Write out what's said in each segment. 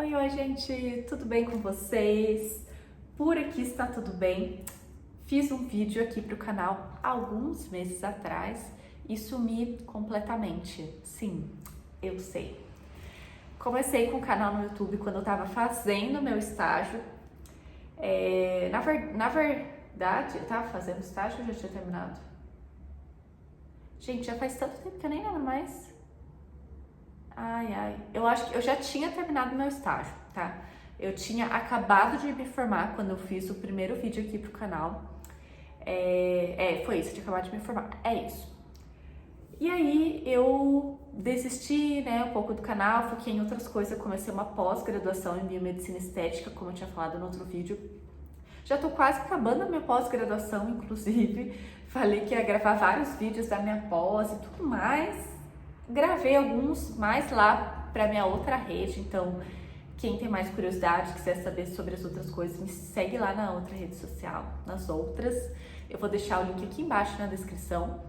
Oi, oi, gente, tudo bem com vocês? Por aqui está tudo bem. Fiz um vídeo aqui para o canal alguns meses atrás e sumi completamente. Sim, eu sei. Comecei com o canal no YouTube quando eu estava fazendo meu estágio. Na verdade, eu estava fazendo estágio ou já tinha terminado? Gente, já faz tanto tempo que eu nem lembro mais. Eu acho que eu já tinha terminado meu estágio, tá? Eu tinha acabado de me formar quando eu fiz o primeiro vídeo aqui pro canal. Foi isso, eu tinha acabado de me formar. É isso. E aí eu desisti, né, um pouco do canal, foquei em outras coisas. Eu comecei uma pós-graduação em biomedicina estética, como eu tinha falado no outro vídeo. Já tô quase acabando a minha pós-graduação, inclusive. Falei que ia gravar vários vídeos da minha pós e tudo mais. Gravei alguns mais lá para minha outra rede, então quem tem mais curiosidade, quiser saber sobre as outras coisas, me segue lá na outra rede social, nas outras. Eu vou deixar o link aqui embaixo na descrição.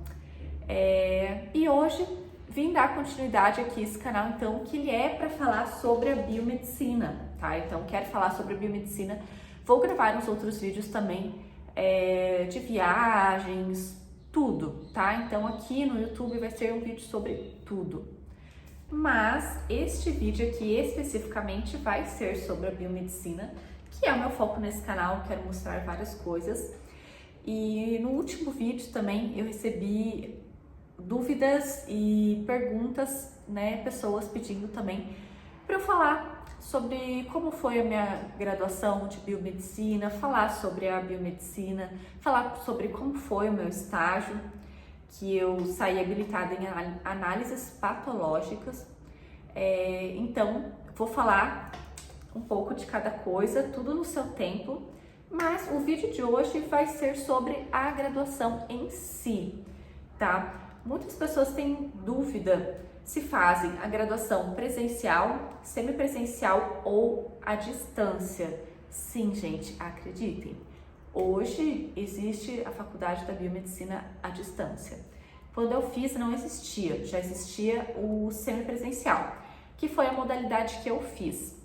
E hoje vim dar continuidade aqui a esse canal, então, que ele é para falar sobre a biomedicina, tá? Então, quero falar sobre a biomedicina. Vou gravar uns outros vídeos também de viagens, tudo, tá? Então aqui no YouTube vai ser um vídeo sobre tudo. Mas este vídeo aqui especificamente vai ser sobre a biomedicina, que é o meu foco nesse canal, quero mostrar várias coisas. E no último vídeo também eu recebi dúvidas e perguntas, né, pessoas pedindo também para eu falar sobre como foi a minha graduação de biomedicina, falar sobre a biomedicina, falar sobre como foi o meu estágio, que eu saí habilitada em análises patológicas. Então, vou falar um pouco de cada coisa, tudo no seu tempo, mas o vídeo de hoje vai ser sobre a graduação em si, tá? Muitas pessoas têm dúvida se fazem a graduação presencial, semipresencial ou à distância. Sim, gente, acreditem. Hoje existe a faculdade da biomedicina à distância. Quando eu fiz não existia, já existia o semipresencial, que foi a modalidade que eu fiz.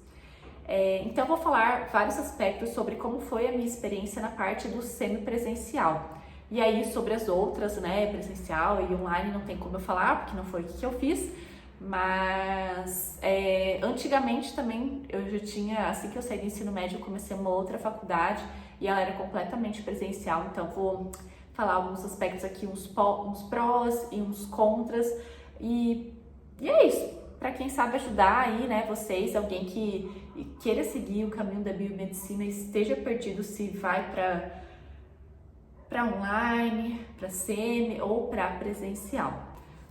Então eu vou falar vários aspectos sobre como foi a minha experiência na parte do semipresencial. E aí, sobre as outras, né, presencial e online, não tem como eu falar, porque não foi o que eu fiz, mas antigamente também, eu já tinha, assim que eu saí do ensino médio, eu comecei uma outra faculdade e ela era completamente presencial, então vou falar alguns aspectos aqui, uns prós e uns contras, e é isso, para quem sabe ajudar aí, né, vocês, alguém que queira seguir o caminho da biomedicina e esteja perdido se vai para online, para semi ou para presencial.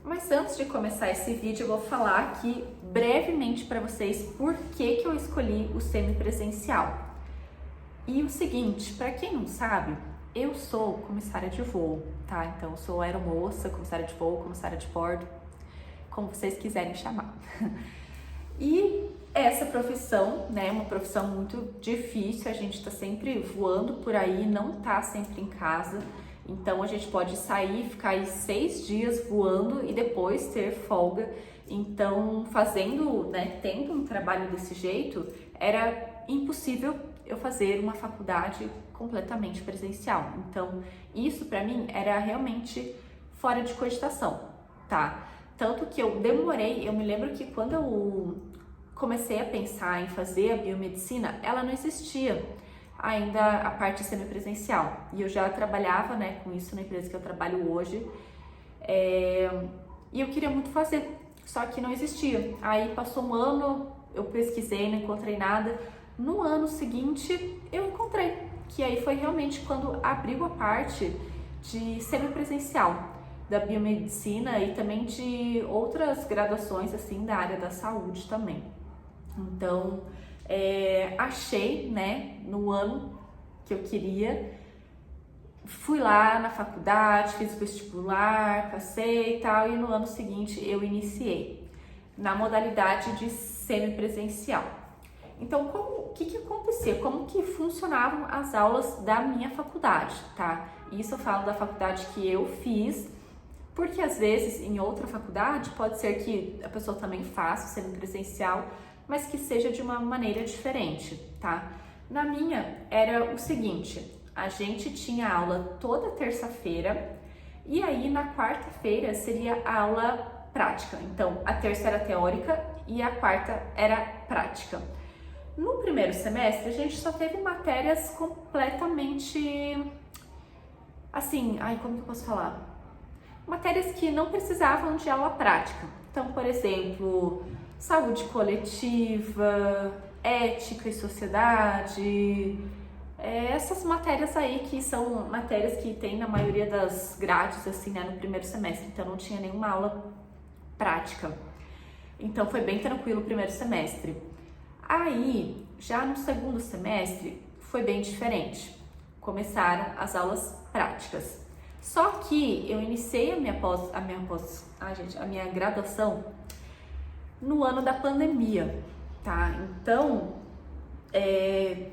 Mas antes de começar esse vídeo, eu vou falar aqui brevemente para vocês por que eu escolhi o semipresencial. E o seguinte, para quem não sabe, eu sou comissária de voo, tá? Então eu sou aeromoça, comissária de voo, comissária de bordo, como vocês quiserem chamar. E essa profissão, né, é uma profissão muito difícil, a gente tá sempre voando por aí, não tá sempre em casa, então a gente pode sair, ficar aí 6 dias voando e depois ter folga. Então, tendo um trabalho desse jeito, era impossível eu fazer uma faculdade completamente presencial. Então, isso pra mim era realmente fora de cogitação, tá? Tanto que eu me lembro que quando eu comecei a pensar em fazer a biomedicina, ela não existia ainda a parte semipresencial. E eu já trabalhava, né, com isso na empresa que eu trabalho hoje. E eu queria muito fazer, só que não existia. Aí passou um ano, eu pesquisei, não encontrei nada. No ano seguinte, eu encontrei, que aí foi realmente quando abriu a parte de semipresencial da biomedicina e também de outras graduações assim da área da saúde também. Então, achei, né, no ano que eu queria, fui lá na faculdade, fiz o vestibular, passei e tal, e no ano seguinte eu iniciei na modalidade de semipresencial. Então, o que acontecia? Como que funcionavam as aulas da minha faculdade, tá? Isso eu falo da faculdade que eu fiz, porque às vezes em outra faculdade pode ser que a pessoa também faça o semipresencial, mas que seja de uma maneira diferente, tá? Na minha era o seguinte, a gente tinha aula toda terça-feira e aí na quarta-feira seria a aula prática. Então, a terça era teórica e a quarta era prática. No primeiro semestre, a gente só teve matérias completamente, assim, como que eu posso falar? Matérias que não precisavam de aula prática. Então, por exemplo, saúde coletiva, ética e sociedade, essas matérias aí que são matérias que tem na maioria das grades, assim, né, no primeiro semestre. Então, não tinha nenhuma aula prática. Então, foi bem tranquilo o primeiro semestre. Aí, já no segundo semestre, foi bem diferente. Começaram as aulas práticas. Só que eu iniciei a minha graduação no ano da pandemia, tá? Então,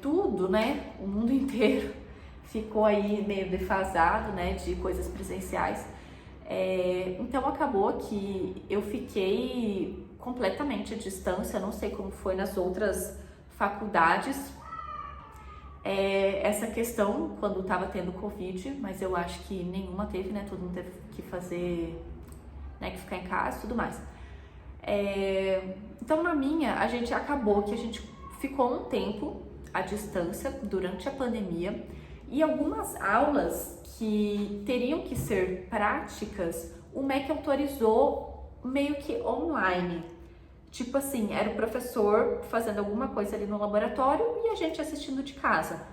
tudo, né, o mundo inteiro ficou aí meio defasado, né, de coisas presenciais. Então, acabou que eu fiquei completamente à distância, não sei como foi nas outras faculdades, essa questão quando estava tendo Covid, mas eu acho que nenhuma teve, né, todo mundo teve que fazer, né, que ficar em casa e tudo mais. Então na minha, a gente ficou um tempo à distância durante a pandemia e algumas aulas que teriam que ser práticas, o MEC autorizou meio que online. Tipo assim, era o professor fazendo alguma coisa ali no laboratório e a gente assistindo de casa.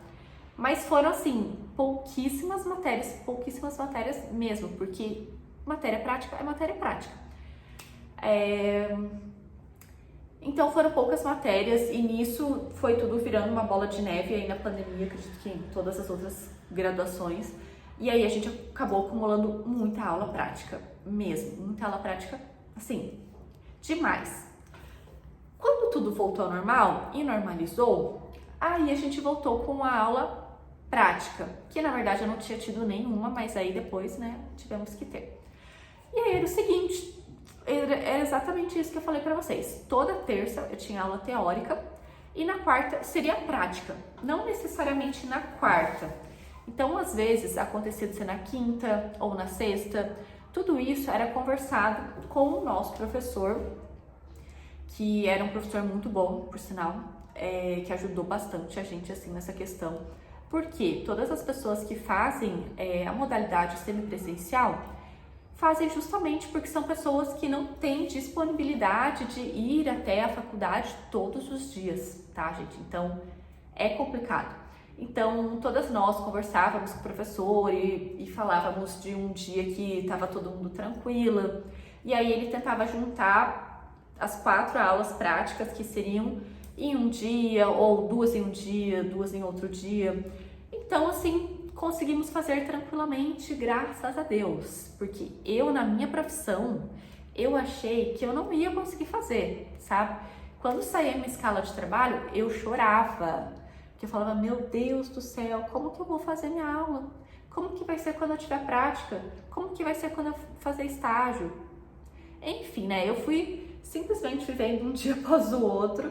Mas foram assim, pouquíssimas matérias mesmo, porque matéria prática é matéria prática. Então foram poucas matérias e nisso foi tudo virando uma bola de neve aí na pandemia, acredito que em todas as outras graduações. E aí a gente acabou acumulando muita aula prática, mesmo, muita aula prática, assim, demais. Quando tudo voltou ao normal e normalizou, aí a gente voltou com a aula prática, que na verdade eu não tinha tido nenhuma, mas aí depois, né, tivemos que ter. E aí era o seguinte, era exatamente isso que eu falei pra vocês. Toda terça eu tinha aula teórica e na quarta seria prática, não necessariamente na quarta. Então, às vezes, acontecia de ser na quinta ou na sexta. Tudo isso era conversado com o nosso professor, que era um professor muito bom, por sinal, que ajudou bastante a gente assim nessa questão. Porque todas as pessoas que fazem a modalidade semipresencial fazem justamente porque são pessoas que não têm disponibilidade de ir até a faculdade todos os dias, tá, gente? Então, é complicado. Então, todas nós conversávamos com o professor e falávamos de um dia que estava todo mundo tranquila. E aí ele tentava juntar as 4 aulas práticas que seriam em um dia, ou 2 em um dia, 2 em outro dia. Então, assim, conseguimos fazer tranquilamente, graças a Deus. Porque eu, na minha profissão, eu achei que eu não ia conseguir fazer, sabe? Quando saía minha escala de trabalho, eu chorava. Porque eu falava, meu Deus do céu, como que eu vou fazer minha aula? Como que vai ser quando eu tiver prática? Como que vai ser quando eu fazer estágio? Enfim, né, eu fui simplesmente vivendo um dia após o outro,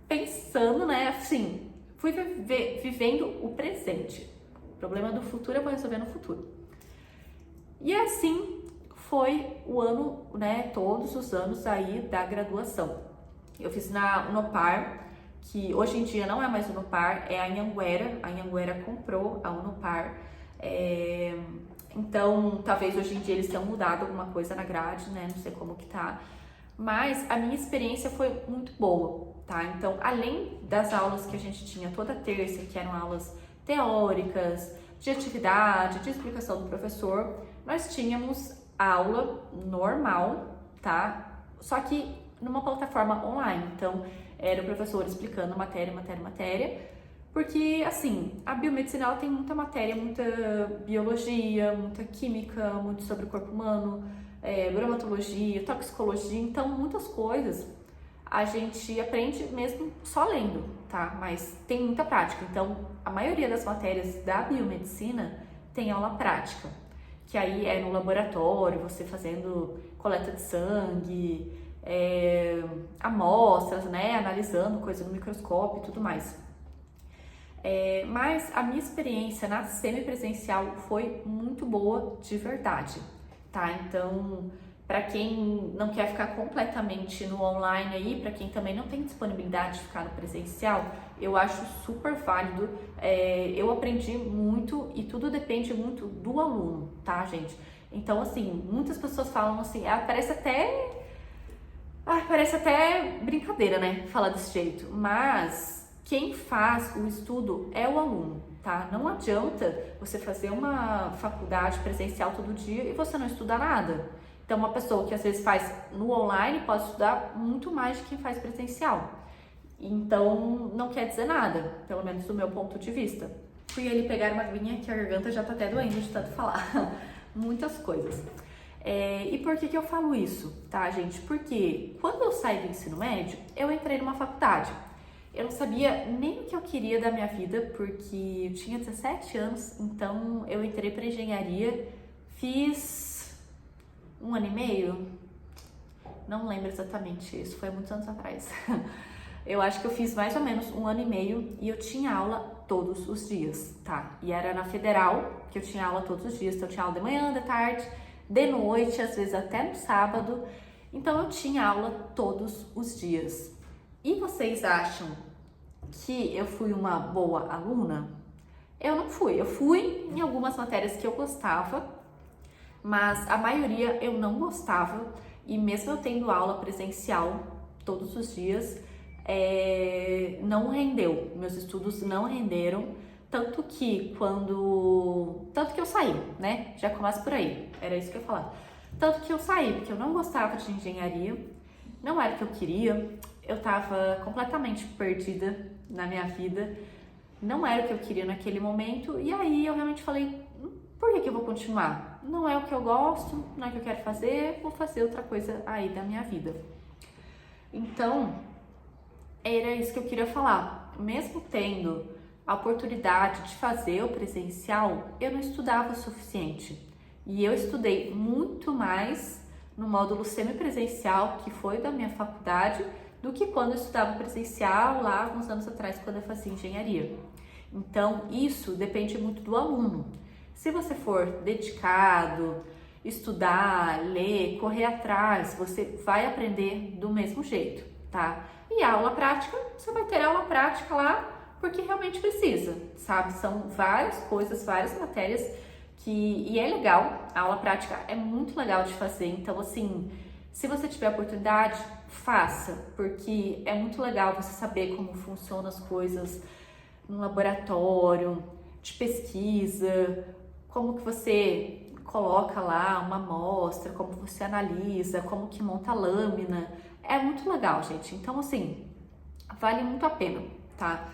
pensando, né, assim, fui vivendo o presente. O problema do futuro eu vou resolver no futuro. E assim foi o ano, né, todos os anos aí da graduação. Eu fiz na Unopar, que hoje em dia não é mais Unopar, é a Anhanguera comprou a Unopar, então talvez hoje em dia eles tenham mudado alguma coisa na grade, né, não sei como que tá, mas a minha experiência foi muito boa, tá? Então, além das aulas que a gente tinha toda terça, que eram aulas teóricas, de atividade, de explicação do professor, nós tínhamos aula normal, tá? Só que numa plataforma online, então era o professor explicando matéria, porque assim, a biomedicina ela tem muita matéria, muita biologia, muita química, muito sobre o corpo humano, bromatologia, toxicologia, então muitas coisas a gente aprende mesmo só lendo, tá? Mas tem muita prática, então a maioria das matérias da biomedicina tem aula prática, que aí é no laboratório, você fazendo coleta de sangue, amostras, né, analisando coisa no microscópio e tudo mais. Mas a minha experiência na semipresencial foi muito boa de verdade, tá? Então, para quem não quer ficar completamente no online aí, para quem também não tem disponibilidade de ficar no presencial, eu acho super válido. Eu aprendi muito e tudo depende muito do aluno, tá, gente? Então, assim, muitas pessoas falam assim, parece até brincadeira, né, falar desse jeito, mas quem faz o estudo é o aluno, tá? Não adianta você fazer uma faculdade presencial todo dia e você não estudar nada. Então, uma pessoa que às vezes faz no online pode estudar muito mais de quem faz presencial. Então, não quer dizer nada, pelo menos do meu ponto de vista. Fui ali pegar uma aguinha que a garganta já tá até doendo de tanto falar. Muitas coisas. E por que eu falo isso, tá, gente? Porque quando eu saí do ensino médio, eu entrei numa faculdade. Eu não sabia nem o que eu queria da minha vida, porque eu tinha 17 anos, então eu entrei para engenharia, fiz 1 ano e meio, não lembro exatamente, isso foi muitos anos atrás. Eu acho que eu fiz mais ou menos 1 ano e meio e eu tinha aula todos os dias, tá? E era na Federal que eu tinha aula todos os dias, então eu tinha aula de manhã, de tarde, de noite, às vezes até no sábado, então eu tinha aula todos os dias. E vocês acham que eu fui uma boa aluna? Eu não fui. Eu fui em algumas matérias que eu gostava, mas a maioria eu não gostava. E mesmo eu tendo aula presencial todos os dias, não rendeu. Meus estudos não renderam. Tanto que eu saí, né? Já começa por aí. Era isso que eu ia falar. Tanto que eu saí, porque eu não gostava de engenharia. Não era o que eu queria. Eu tava completamente perdida na minha vida, não era o que eu queria naquele momento, e aí eu realmente falei, por que eu vou continuar? Não é o que eu gosto, não é o que eu quero fazer, vou fazer outra coisa aí da minha vida. Então, era isso que eu queria falar. Mesmo tendo a oportunidade de fazer o presencial, eu não estudava o suficiente. E eu estudei muito mais no módulo semipresencial, que foi da minha faculdade, do que quando eu estudava presencial lá alguns anos atrás, quando eu fazia engenharia. Então, isso depende muito do aluno. Se você for dedicado, estudar, ler, correr atrás, você vai aprender do mesmo jeito, tá? E a aula prática, você vai ter aula prática lá porque realmente precisa, sabe? São várias coisas, várias matérias e é legal, a aula prática é muito legal de fazer, então assim, se você tiver a oportunidade, faça, porque é muito legal você saber como funcionam as coisas no laboratório, de pesquisa, como que você coloca lá uma amostra, como você analisa, como que monta a lâmina. É muito legal, gente. Então, assim, vale muito a pena, tá?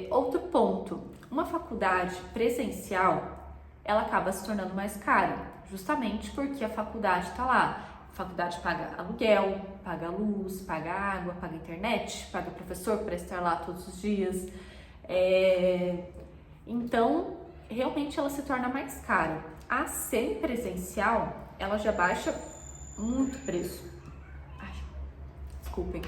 Outro ponto, uma faculdade presencial, ela acaba se tornando mais cara, justamente porque a faculdade está lá. A faculdade paga aluguel, paga luz, paga água, paga internet, paga professor para estar lá todos os dias. Então, realmente ela se torna mais cara. A semipresencial, ela já baixa muito o preço. Desculpem.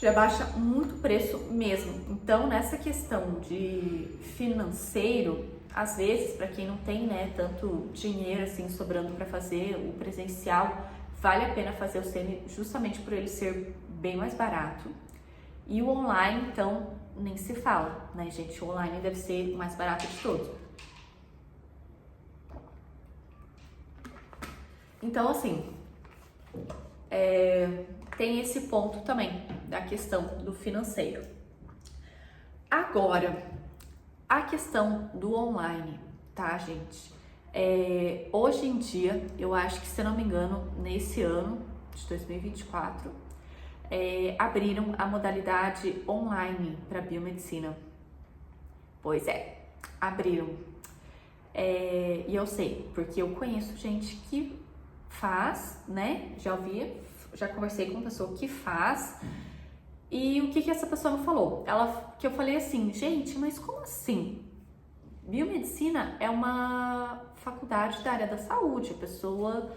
Já baixa muito o preço mesmo. Então, nessa questão de financeiro, às vezes, para quem não tem, né, tanto dinheiro assim sobrando para fazer o presencial, vale a pena fazer o semi justamente por ele ser bem mais barato. E o online, então, nem se fala, né, gente? O online deve ser o mais barato de todos. Então, assim, tem esse ponto também da questão do financeiro. Agora, a questão do online, tá, gente? Hoje em dia, eu acho que, se eu não me engano, nesse ano de 2024, abriram a modalidade online para biomedicina. Pois é, abriram. E eu sei, porque eu conheço gente que faz, né? Já conversei com uma pessoa que faz. E o que essa pessoa me falou? Que eu falei assim, gente, mas como assim? Biomedicina é uma faculdade da área da saúde, a pessoa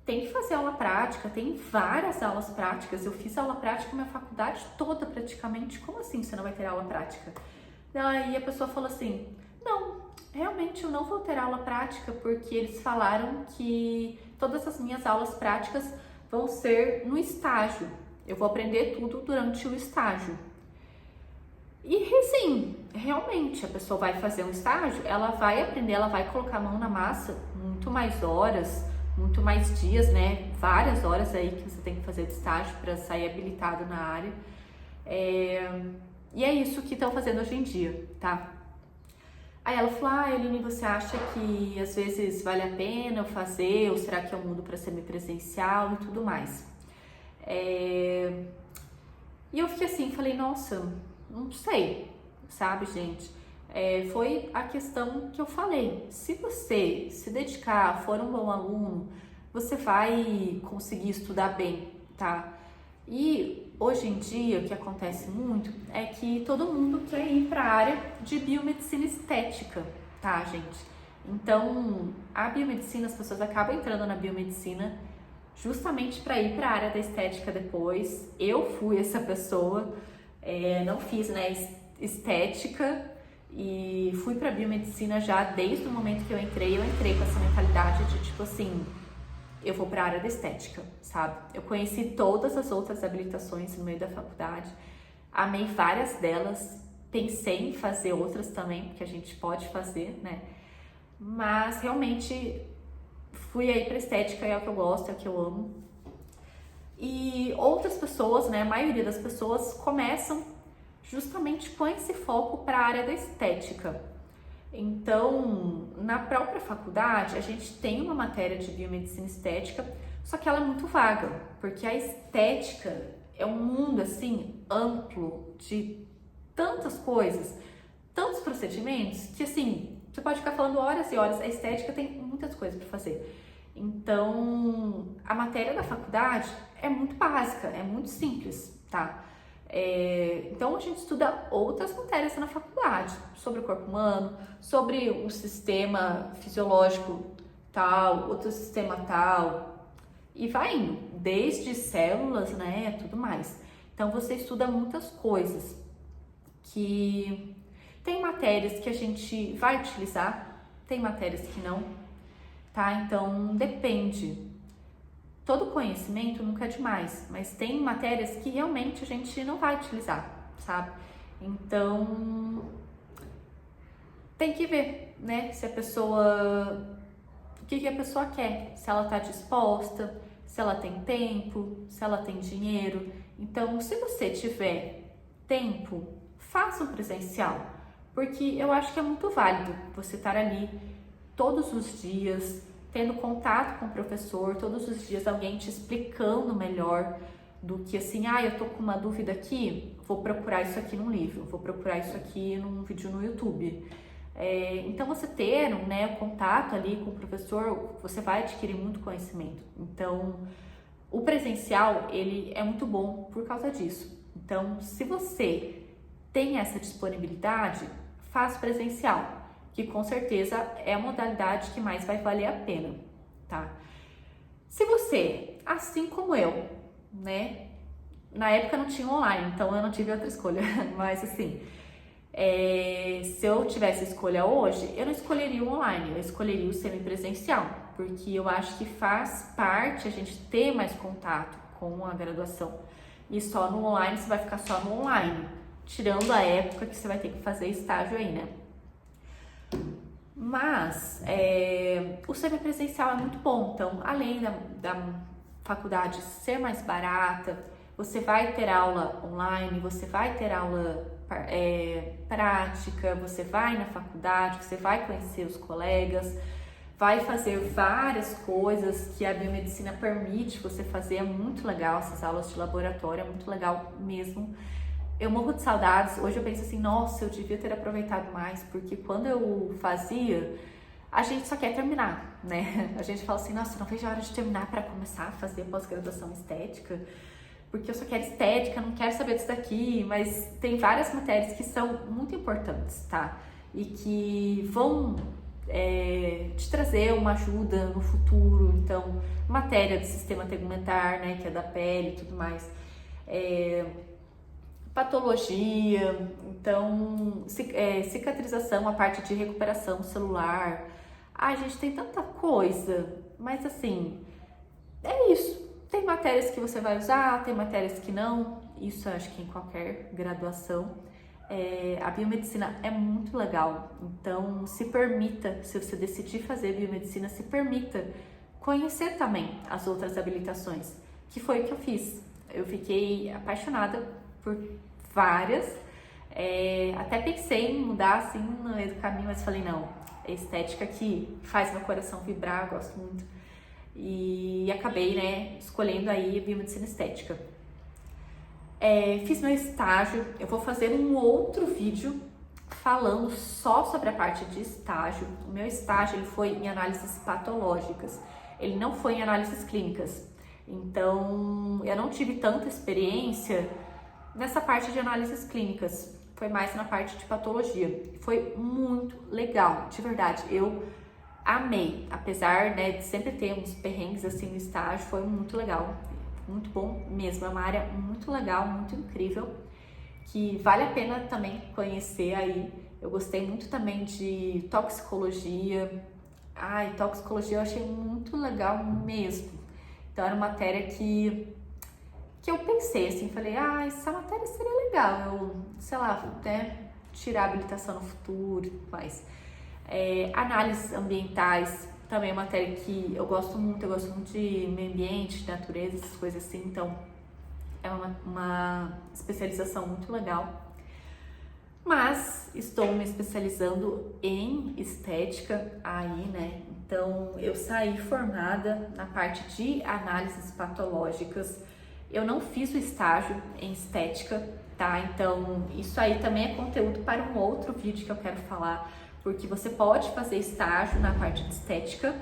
tem que fazer aula prática, tem várias aulas práticas. Eu fiz aula prática na minha faculdade toda praticamente. Como assim você não vai ter aula prática? Aí a pessoa falou assim, não, realmente eu não vou ter aula prática porque eles falaram que todas as minhas aulas práticas vão ser no estágio. Eu vou aprender tudo durante o estágio. E sim, realmente, a pessoa vai fazer um estágio, ela vai aprender, ela vai colocar a mão na massa muito mais horas, muito mais dias, né? Várias horas aí que você tem que fazer de estágio para sair habilitado na área. E é isso que estão fazendo hoje em dia, tá? Aí ela falou, Eline, você acha que às vezes vale a pena eu fazer, ou será que eu mudo para semipresencial e tudo mais? E eu fiquei assim, falei, nossa, não sei, sabe, gente? Foi a questão que eu falei. Se você se dedicar, for um bom aluno, você vai conseguir estudar bem, tá? E hoje em dia, o que acontece muito é que todo mundo quer ir para a área de biomedicina estética, tá, gente? Então, a biomedicina, as pessoas acabam entrando na biomedicina justamente para ir para a área da estética depois. Eu fui essa pessoa, não fiz, né, estética e fui para biomedicina já desde o momento que eu entrei com essa mentalidade de tipo assim, eu vou para a área da estética, sabe? Eu conheci todas as outras habilitações no meio da faculdade, amei várias delas, pensei em fazer outras também, porque a gente pode fazer, né? Mas realmente fui aí para estética, é o que eu gosto, é o que eu amo. E outras pessoas, né, a maioria das pessoas começam justamente com esse foco para a área da estética. Então, na própria faculdade, a gente tem uma matéria de biomedicina estética, só que ela é muito vaga, porque a estética é um mundo, assim, amplo de tantas coisas, tantos procedimentos, que, assim, você pode ficar falando horas e horas. A estética tem muitas coisas para fazer. Então, a matéria da faculdade é muito básica, é muito simples, tá? Então a gente estuda outras matérias na faculdade, sobre o corpo humano, sobre um sistema fisiológico tal, outro sistema tal, e vai indo, desde células, né, tudo mais. Então você estuda muitas coisas que tem matérias que a gente vai utilizar, tem matérias que não, tá? Então depende. Todo conhecimento nunca é demais, mas tem matérias que realmente a gente não vai utilizar, sabe? Então, tem que ver, né? Se a pessoa... O que a pessoa quer, se ela tá disposta, se ela tem tempo, se ela tem dinheiro. Então, se você tiver tempo, faça um presencial, porque eu acho que é muito válido você estar ali todos os dias, tendo contato com o professor, todos os dias alguém te explicando melhor do que assim, eu tô com uma dúvida aqui, vou procurar isso aqui num livro, vou procurar isso aqui num vídeo no YouTube. Então você ter, né, contato ali com o professor, você vai adquirir muito conhecimento. Então o presencial, ele é muito bom por causa disso. Então se você tem essa disponibilidade, faça presencial, que com certeza é a modalidade que mais vai valer a pena, tá? Se você, assim como eu, né, na época não tinha online, então eu não tive outra escolha, mas assim, se eu tivesse escolha hoje, eu não escolheria o online, eu escolheria o semipresencial, porque eu acho que faz parte a gente ter mais contato com a graduação, e só no online você vai ficar só no online, tirando a época que você vai ter que fazer estágio aí, né? Mas o semipresencial é muito bom, então além da faculdade ser mais barata, você vai ter aula online, você vai ter aula prática, você vai na faculdade, você vai conhecer os colegas, vai fazer várias coisas que a biomedicina permite você fazer, é muito legal essas aulas de laboratório, é muito legal mesmo. Eu morro de saudades, hoje eu penso assim, nossa, eu devia ter aproveitado mais, porque quando eu fazia, a gente só quer terminar, né? A gente fala assim, nossa, não vejo a hora de terminar para começar a fazer pós-graduação estética, porque eu só quero estética, não quero saber disso daqui, mas tem várias matérias que são muito importantes, tá? E que vão te trazer uma ajuda no futuro. Então, matéria do sistema tegumentar, né, que é da pele e tudo mais. Patologia, então, cicatrização, a parte de recuperação celular. Ai, gente, tem tanta coisa, mas assim, é isso. Tem matérias que você vai usar, tem matérias que não, isso eu acho que em qualquer graduação. A biomedicina é muito legal, então se permita, se você decidir fazer biomedicina, se permita conhecer também as outras habilitações, que foi o que eu fiz. Eu fiquei apaixonada por várias, até pensei em mudar assim no meio do caminho, mas falei não, é estética que faz meu coração vibrar, eu gosto muito. E acabei, né, escolhendo aí biomedicina estética. Fiz meu estágio, eu vou fazer um outro vídeo falando só sobre a parte de estágio. O meu estágio ele foi em análises patológicas, ele não foi em análises clínicas. Então, eu não tive tanta experiência nessa parte de análises clínicas, foi mais na parte de patologia. Foi muito legal, de verdade, eu amei, apesar, né, de sempre ter uns perrengues assim no estágio, foi muito legal, muito bom mesmo, é uma área muito legal, muito incrível, que vale a pena também conhecer aí. Eu gostei muito também de toxicologia, toxicologia eu achei muito legal mesmo, então era uma matéria que eu pensei assim, falei, essa matéria seria legal, eu, sei lá, até tirar a habilitação no futuro e tudo mais. Análises ambientais, também é uma matéria que eu gosto muito de meio ambiente, de natureza, essas coisas assim, então é uma especialização muito legal. Mas estou me especializando em estética aí, né? Então eu saí formada na parte de análises patológicas. Eu não fiz o estágio em estética, tá? Então isso aí também é conteúdo para um outro vídeo que eu quero falar, porque você pode fazer estágio na parte de estética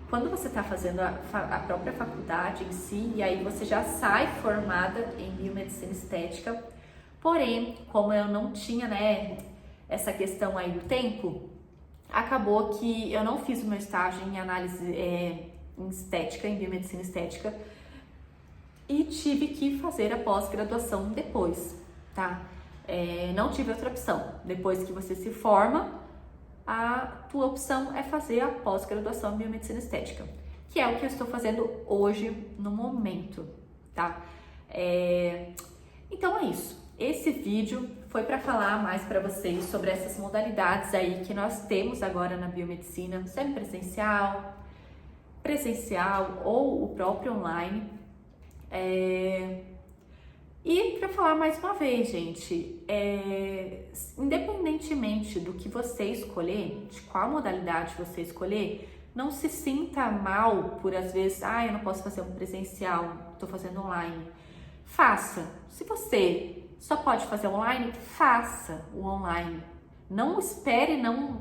quando você está fazendo a própria faculdade em si, e aí você já sai formada em biomedicina estética. Porém, como eu não tinha, né, essa questão aí do tempo, acabou que eu não fiz o meu estágio em análise em estética, em biomedicina estética, e tive que fazer a pós-graduação depois, tá? Não tive outra opção. Depois que você se forma, a tua opção é fazer a pós-graduação em biomedicina estética, que é o que eu estou fazendo hoje, no momento, tá? Então é isso. Esse vídeo foi para falar mais para vocês sobre essas modalidades aí que nós temos agora na biomedicina, semipresencial, presencial ou o próprio online. E para falar mais uma vez, gente, independentemente do que você escolher, de qual modalidade você escolher, não se sinta mal por às vezes, eu não posso fazer um presencial, estou fazendo online. Faça. Se você só pode fazer online, faça o online. Não espere, no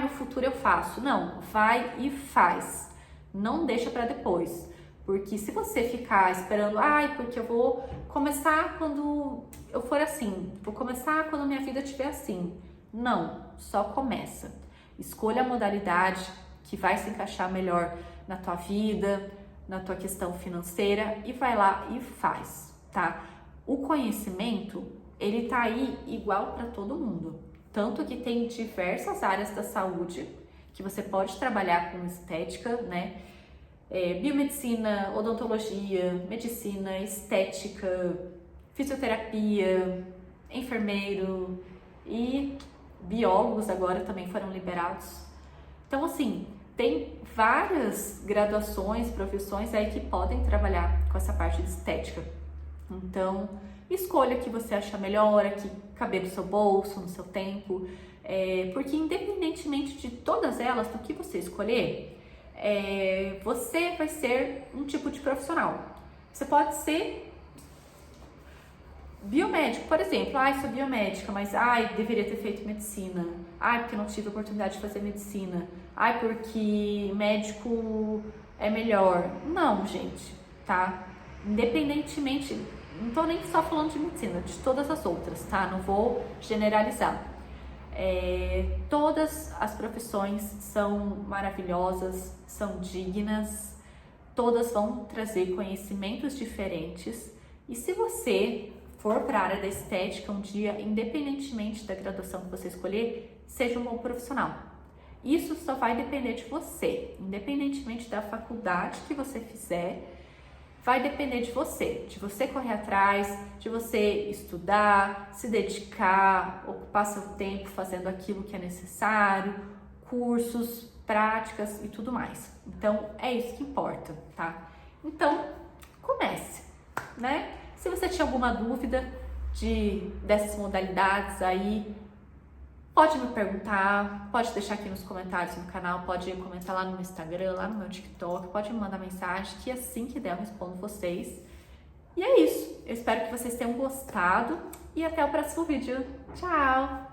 futuro eu faço. Não, vai e faz. Não deixa para depois. Porque se você ficar esperando, porque eu vou começar quando eu for assim, vou começar quando minha vida estiver assim. Não, só começa. Escolha a modalidade que vai se encaixar melhor na tua vida, na tua questão financeira e vai lá e faz, tá? O conhecimento, ele tá aí igual para todo mundo. Tanto que tem diversas áreas da saúde que você pode trabalhar com estética, né? Biomedicina, odontologia, medicina, estética, fisioterapia, enfermeiro e biólogos agora também foram liberados. Então, assim, tem várias graduações, profissões aí que podem trabalhar com essa parte de estética. Então, escolha o que você acha melhor, que caber no seu bolso, no seu tempo, porque independentemente de todas elas, do que você escolher, você vai ser um tipo de profissional. Você pode ser biomédico, por exemplo. Sou biomédica, mas deveria ter feito medicina. Porque não tive a oportunidade de fazer medicina. Porque médico é melhor. Não, gente, tá? Independentemente, não tô nem só falando de medicina, de todas as outras, tá? Não vou generalizar. Todas as profissões são maravilhosas, são dignas, todas vão trazer conhecimentos diferentes. E se você for para a área da estética um dia, independentemente da graduação que você escolher, seja um bom profissional. Isso só vai depender de você, independentemente da faculdade que você fizer, vai depender de você correr atrás, de você estudar, se dedicar, ocupar seu tempo fazendo aquilo que é necessário, cursos, práticas e tudo mais. Então, é isso que importa, tá? Então, comece, né? Se você tinha alguma dúvida dessas modalidades aí, pode me perguntar, pode deixar aqui nos comentários no canal, pode comentar lá no meu Instagram, lá no meu TikTok, pode me mandar mensagem que assim que der eu respondo vocês. E é isso, eu espero que vocês tenham gostado e até o próximo vídeo. Tchau!